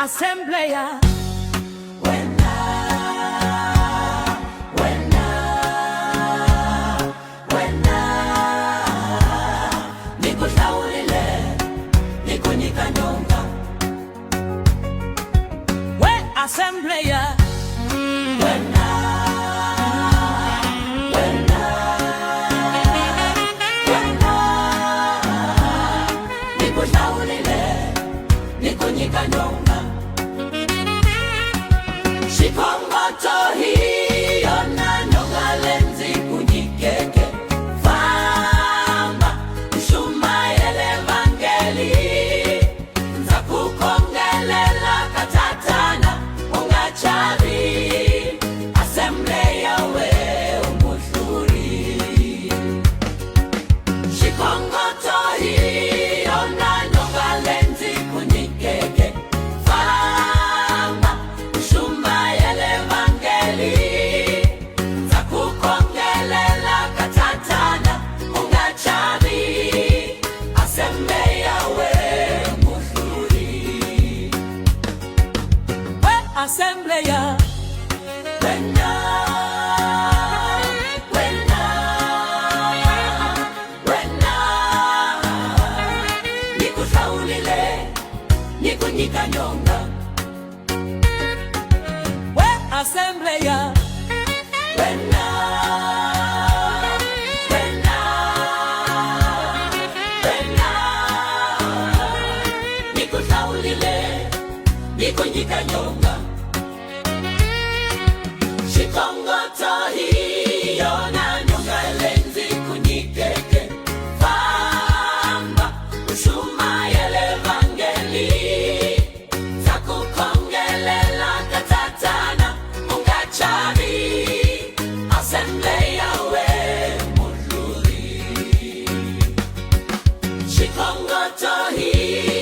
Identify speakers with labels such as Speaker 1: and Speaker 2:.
Speaker 1: Assembleia. Assembleia. Shikongoto hiyo na nyonga lenzi kunyikeke famba shuma ele vangeli nza kukongelela katatana ungachari Assembleia we umushuri Shikongoto hiyo na nyonga lenzi kunyikeke Assembleia. Nikushaulile nikunyika nyonga we Assembleia. Nikushaulile nikunyika nyonga Shikongoto hiyo na nyonga lenzi kunyikeke famba ushuma yele vangeli zakukongelela katatana ungachari Assembleia we muzuri Shikongoto hiyo